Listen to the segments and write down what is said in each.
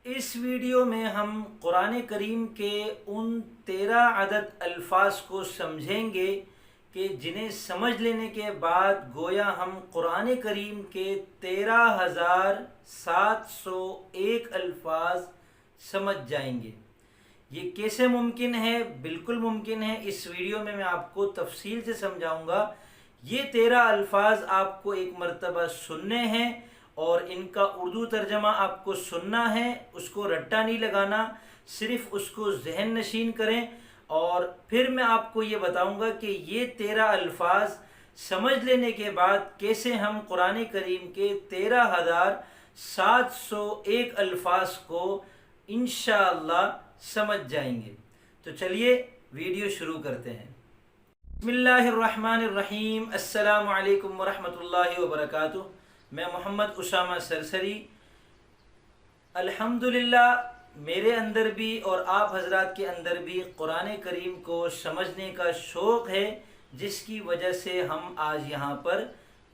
اس video میں ہم قرآن کریم کے ان 13 عدد الفاظ کو سمجھیں گے کہ جنہیں سمجھ لینے کے بعد گویا ہم قرآن کریم کے 13,701 الفاظ سمجھ جائیں گے۔ یہ کیسے ممکن ہے؟ بالکل ممکن ہے۔ اس ویڈیو میں آپ کو تفصیل سے سمجھاؤں گا۔ یہ 13 الفاظ آپ کو ایک مرتبہ سننے ہیں اور ان کا اردو ترجمہ آپ کو سننا ہے، اس کو رٹا نہیں لگانا، صرف اس کو ذہن نشین کریں۔ اور پھر میں آپ کو یہ بتاؤں گا کہ یہ 13 الفاظ سمجھ لینے کے بعد کیسے ہم قرآن کریم کے 13,701 الفاظ کو انشاءاللہ سمجھ جائیں گے۔ تو چلیے ویڈیو شروع کرتے ہیں۔ بسم اللہ الرحمن الرحیم۔ السلام علیکم ورحمۃ اللہ وبرکاتہ۔ میں محمد اسامہ سرسری۔ الحمدللہ میرے اندر بھی اور آپ حضرات کے اندر بھی قرآن کریم کو سمجھنے کا شوق ہے، جس کی وجہ سے ہم آج یہاں پر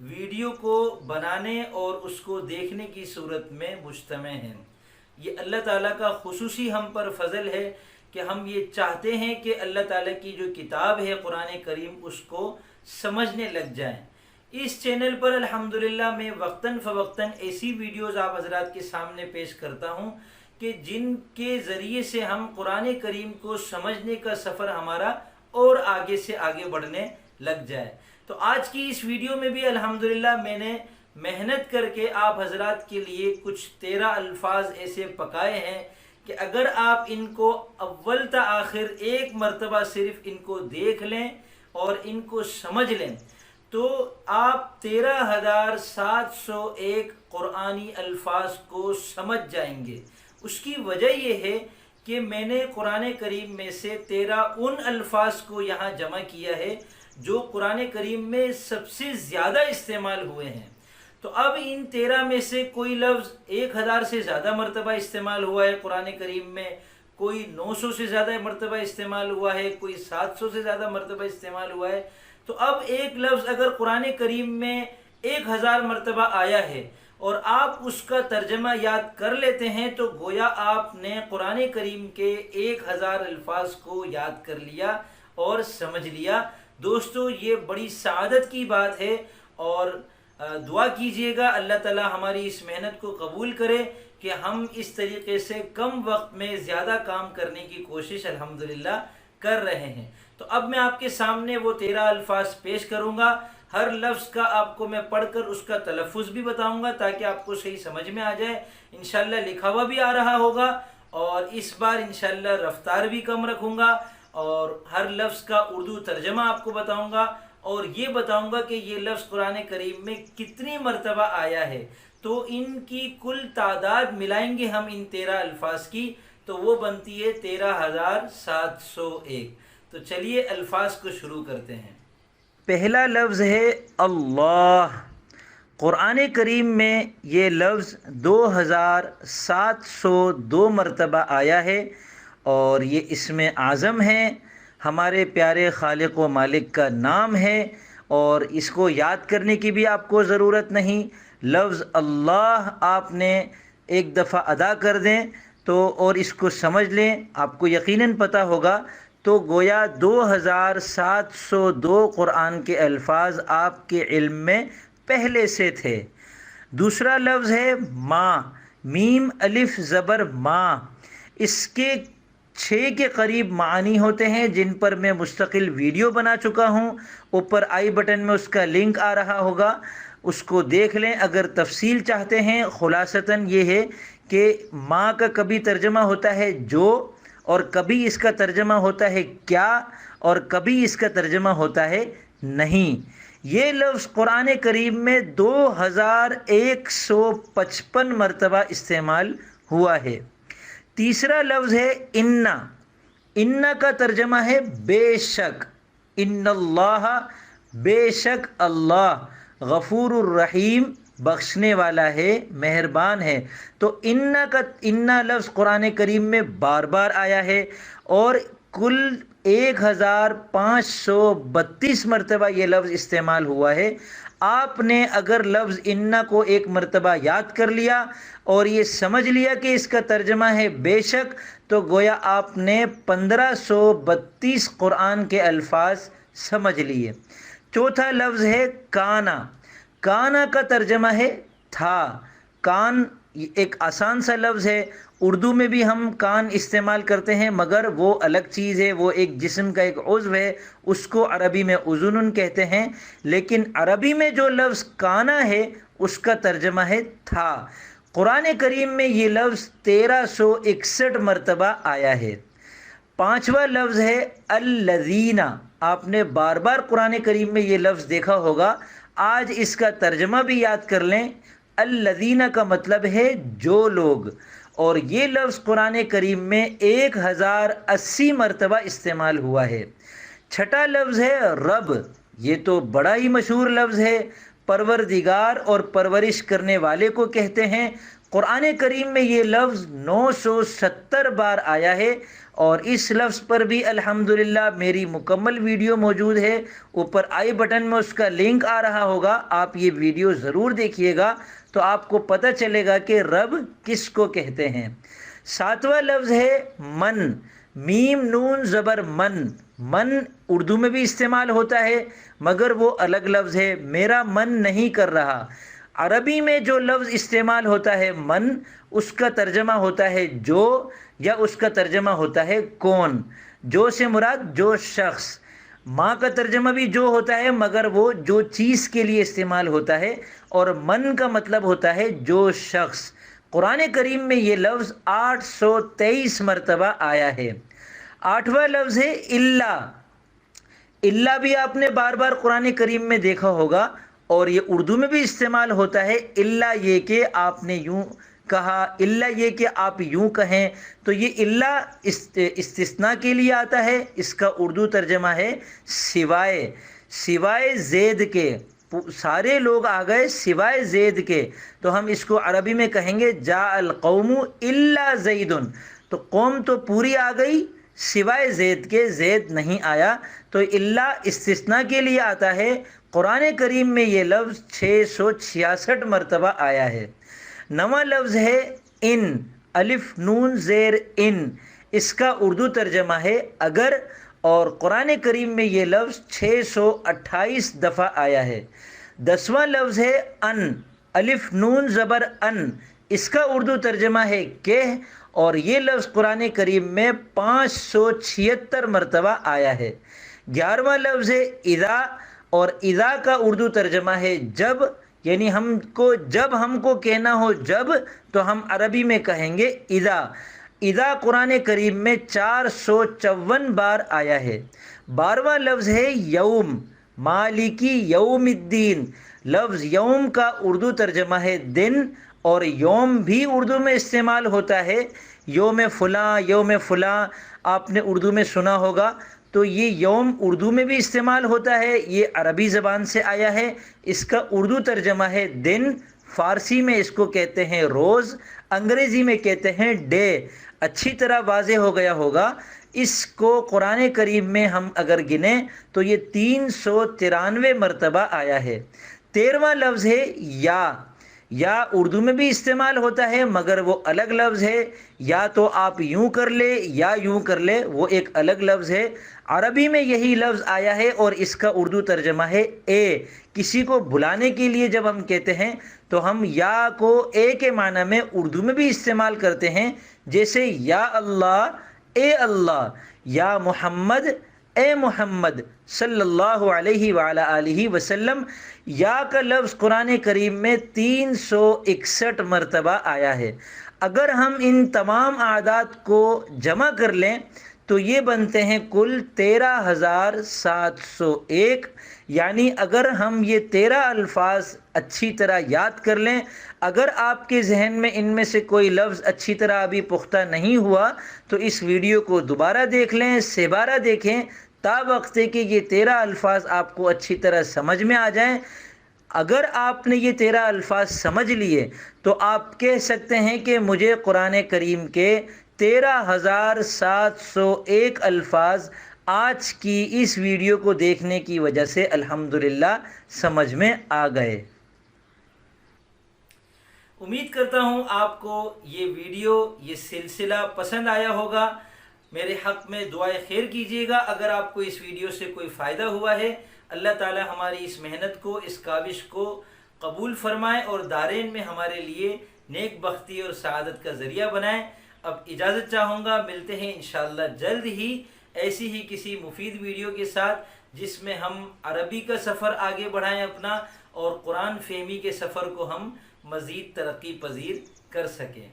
ویڈیو کو بنانے اور اس کو دیکھنے کی صورت میں مجتمع ہیں۔ یہ اللہ تعالیٰ کا خصوصی ہم پر فضل ہے کہ ہم یہ چاہتے ہیں کہ اللہ تعالیٰ کی جو کتاب ہے قرآن کریم اس کو سمجھنے لگ جائیں۔ اس چینل پر الحمدللہ میں وقتاً فوقتاً ایسی ویڈیوز آپ حضرات کے سامنے پیش کرتا ہوں کہ جن کے ذریعے سے ہم قرآن کریم کو سمجھنے کا سفر ہمارا اور آگے سے آگے بڑھنے لگ جائے۔ تو آج کی اس ویڈیو میں بھی الحمدللہ میں نے محنت کر کے آپ حضرات کے لیے کچھ 13 الفاظ ایسے پکائے ہیں کہ اگر آپ ان کو اول تا آخر ایک مرتبہ صرف ان کو دیکھ لیں اور ان کو سمجھ لیں تو آپ 13,701 قرآنی الفاظ کو سمجھ جائیں گے۔ اس کی وجہ یہ ہے کہ میں نے قرآن کریم میں سے 13 ان الفاظ کو یہاں جمع کیا ہے جو قرآن کریم میں سب سے زیادہ استعمال ہوئے ہیں۔ تو اب ان 13 میں سے کوئی لفظ 1000 سے زیادہ مرتبہ استعمال ہوا ہے قرآن کریم میں، کوئی 900 سے زیادہ مرتبہ استعمال ہوا ہے، کوئی 700 سے زیادہ مرتبہ استعمال ہوا ہے۔ تو اب ایک لفظ اگر قرآن کریم میں 1000 مرتبہ آیا ہے اور آپ اس کا ترجمہ یاد کر لیتے ہیں تو گویا آپ نے قرآن کریم کے 1000 الفاظ کو یاد کر لیا اور سمجھ لیا۔ دوستو یہ بڑی سعادت کی بات ہے اور دعا کیجئے گا اللہ تعالی ہماری اس محنت کو قبول کرے کہ ہم اس طریقے سے کم وقت میں زیادہ کام کرنے کی کوشش الحمدللہ کر رہے ہیں۔ تو اب میں آپ کے سامنے وہ 13 الفاظ پیش کروں گا۔ ہر لفظ کا آپ کو میں پڑھ کر اس کا تلفظ بھی بتاؤں گا تاکہ آپ کو صحیح سمجھ میں آ جائے۔ انشاءاللہ لکھا ہوا بھی آ رہا ہوگا اور اس بار انشاءاللہ رفتار بھی کم رکھوں گا اور ہر لفظ کا اردو ترجمہ آپ کو بتاؤں گا اور یہ بتاؤں گا کہ یہ لفظ قرآن کریم میں کتنی مرتبہ آیا ہے۔ تو ان کی کل تعداد ملائیں گے ہم ان 13 الفاظ کی تو وہ بنتی ہے 13,701۔ تو چلیے الفاظ کو شروع کرتے ہیں۔ پہلا لفظ ہے اللہ۔ قرآن کریم میں یہ لفظ 2702 مرتبہ آیا ہے اور یہ اسم اعظم ہے، ہمارے پیارے خالق و مالک کا نام ہے اور اس کو یاد کرنے کی بھی آپ کو ضرورت نہیں۔ لفظ اللہ آپ نے ایک دفعہ ادا کر دیں تو اور اس کو سمجھ لیں، آپ کو یقیناً پتہ ہوگا تو گویا 2702 قرآن کے الفاظ آپ کے علم میں پہلے سے تھے۔ دوسرا لفظ ہے ماں، میم الف زبر ماں۔ اس کے 6 کے قریب معانی ہوتے ہیں جن پر میں مستقل ویڈیو بنا چکا ہوں، اوپر آئی بٹن میں اس کا لنک آ رہا ہوگا، اس کو دیکھ لیں اگر تفصیل چاہتے ہیں۔ خلاصتاً یہ ہے کہ ماں کا کبھی ترجمہ ہوتا ہے جو، اور کبھی اس کا ترجمہ ہوتا ہے کیا، اور کبھی اس کا ترجمہ ہوتا ہے نہیں۔ یہ لفظ قرآن کریم میں 2155 مرتبہ استعمال ہوا ہے۔ تیسرا لفظ ہے انا۔ انا کا ترجمہ ہے بے شک، ان اللہ، بے شک اللہ، غفور الرحیم، بخشنے والا ہے، مہربان ہے۔ تو انا لفظ قرآن کریم میں بار بار آیا ہے اور کل 1532 مرتبہ یہ لفظ استعمال ہوا ہے۔ آپ نے اگر لفظ انا کو ایک مرتبہ یاد کر لیا اور یہ سمجھ لیا کہ اس کا ترجمہ ہے بے شک، تو گویا آپ نے 1532 قرآن کے الفاظ سمجھ لیے۔ چوتھا لفظ ہے کانا۔ کانا کا ترجمہ ہے تھا۔ کان ایک آسان سا لفظ ہے، اردو میں بھی ہم کان استعمال کرتے ہیں، مگر وہ الگ چیز ہے، وہ ایک جسم کا ایک عضو ہے، اس کو عربی میں اذن کہتے ہیں۔ لیکن عربی میں جو لفظ کانا ہے اس کا ترجمہ ہے تھا۔ قرآن کریم میں یہ لفظ 1361 مرتبہ آیا ہے۔ پانچواں لفظ ہے الذین۔ آپ نے بار بار قرآن کریم میں یہ لفظ دیکھا ہوگا، آج اس کا ترجمہ بھی یاد کر لیں۔ الذین کا مطلب ہے جو لوگ، اور یہ لفظ قرآن کریم میں 1080 مرتبہ استعمال ہوا ہے۔ چھٹا لفظ ہے رب۔ یہ تو بڑا ہی مشہور لفظ ہے، پروردگار اور پرورش کرنے والے کو کہتے ہیں۔ قرآن کریم میں یہ لفظ 970 بار آیا ہے، اور اس لفظ پر بھی الحمدللہ میری مکمل ویڈیو موجود ہے۔ اوپر آئی بٹن میں اس کا لنک آ رہا ہوگا، آپ یہ ویڈیو ضرور دیکھیے گا تو آپ کو پتہ چلے گا کہ رب کس کو کہتے ہیں۔ ساتواں لفظ ہے من۔ میم نون زبر من۔ من اردو میں بھی استعمال ہوتا ہے، مگر وہ الگ لفظ ہے، میرا من نہیں کر رہا۔ عربی میں جو لفظ استعمال ہوتا ہے من، اس کا ترجمہ ہوتا ہے جو، یا اس کا ترجمہ ہوتا ہے کون۔ جو سے مراد جو شخص۔ ماں کا ترجمہ بھی جو ہوتا ہے، مگر وہ جو چیز کے لیے استعمال ہوتا ہے، اور من کا مطلب ہوتا ہے جو شخص۔ قرآن کریم میں یہ لفظ 823 مرتبہ آیا ہے۔ آٹھواں لفظ ہے اللہ۔ اللہ بھی آپ نے بار بار قرآن کریم میں دیکھا ہوگا، اور یہ اردو میں بھی استعمال ہوتا ہے۔ اللہ یہ کہ آپ نے یوں کہا، اللہ یہ کہ آپ یوں کہیں، تو یہ اللہ استثناء کے لیے آتا ہے۔ اس کا اردو ترجمہ ہے سوائے، سوائے زید کے۔ سارے لوگ آ گئے سوائے زید کے، تو ہم اس کو عربی میں کہیں گے جاء القوم الا زید۔ تو قوم تو پوری آ گئی سوائے زید کے، زید نہیں آیا، تو اللہ استثناء کے لیے آتا ہے۔ قرآن کریم میں یہ لفظ 666 مرتبہ آیا ہے۔ نواں لفظ ہے ان۔ الف نون زیر ان، اس کا اردو ترجمہ ہے اگر، اور قرآن کریم میں یہ لفظ 628 دفعہ آیا ہے۔ 10واں لفظ ہے ان۔ الف نون زبر ان، اس کا اردو ترجمہ ہے کہ، اور یہ لفظ قرآن کریم میں 576 مرتبہ آیا ہے۔ 11واں لفظ ہے اذا، اور اذا کا اردو ترجمہ ہے جب، یعنی جب ہم کو کہنا ہو جب، تو ہم عربی میں کہیں گے اذا۔ اذا قرآن کریم میں 454 بار آیا ہے۔ 12واں لفظ ہے یوم۔ مالکی یوم الدین۔ لفظ یوم کا اردو ترجمہ ہے دن، اور یوم بھی اردو میں استعمال ہوتا ہے، یوم فلاں، یوم فلاں آپ نے اردو میں سنا ہوگا، تو یہ یوم اردو میں بھی استعمال ہوتا ہے، یہ عربی زبان سے آیا ہے۔ اس کا اردو ترجمہ ہے دن، فارسی میں اس کو کہتے ہیں روز، انگریزی میں کہتے ہیں ڈے۔ اچھی طرح واضح ہو گیا ہوگا۔ اس کو قرآن کریم میں ہم اگر گنیں تو یہ 393 مرتبہ آیا ہے۔ 13واں لفظ ہے یا۔ یا اردو میں بھی استعمال ہوتا ہے، مگر وہ الگ لفظ ہے، یا تو آپ یوں کر لے یا یوں کر لے، وہ ایک الگ لفظ ہے۔ عربی میں یہی لفظ آیا ہے، اور اس کا اردو ترجمہ ہے اے۔ کسی کو بلانے کے لیے جب ہم کہتے ہیں تو ہم یا کو اے کے معنی میں اردو میں بھی استعمال کرتے ہیں، جیسے یا اللہ اے اللہ، یا محمد اے محمد صلی اللہ علیہ وعلی آلہ وسلم۔ یا کا لفظ قرآن کریم میں 361 مرتبہ آیا ہے۔ اگر ہم ان تمام اعداد کو جمع کر لیں تو یہ بنتے ہیں کل 13,701، یعنی اگر ہم یہ 13 الفاظ اچھی طرح یاد کر لیں، اگر آپ کے ذہن میں ان میں سے کوئی لفظ اچھی طرح ابھی پختہ نہیں ہوا تو اس ویڈیو کو دوبارہ دیکھ لیں، سہبارہ دیکھیں، تا وقت کہ یہ 13 الفاظ آپ کو اچھی طرح سمجھ میں آ جائیں۔ اگر آپ نے یہ 13 الفاظ سمجھ لیے تو آپ کہہ سکتے ہیں کہ مجھے قرآن کریم کے 13,701 الفاظ آج کی اس ویڈیو کو دیکھنے کی وجہ سے الحمدللہ سمجھ میں آ گئے۔ امید کرتا ہوں آپ کو یہ ویڈیو، یہ سلسلہ پسند آیا ہوگا۔ میرے حق میں دعائے خیر کیجیے گا اگر آپ کو اس ویڈیو سے کوئی فائدہ ہوا ہے۔ اللہ تعالی ہماری اس محنت کو، اس کاوش کو قبول فرمائے اور دارین میں ہمارے لیے نیک بختی اور سعادت کا ذریعہ بنائے۔ اب اجازت چاہوں گا، ملتے ہیں انشاءاللہ جلد ہی ایسی ہی کسی مفید ویڈیو کے ساتھ، جس میں ہم عربی کا سفر آگے بڑھائیں اپنا، اور قرآن فہمی کے سفر کو ہم مزید ترقی پذیر کر سکیں۔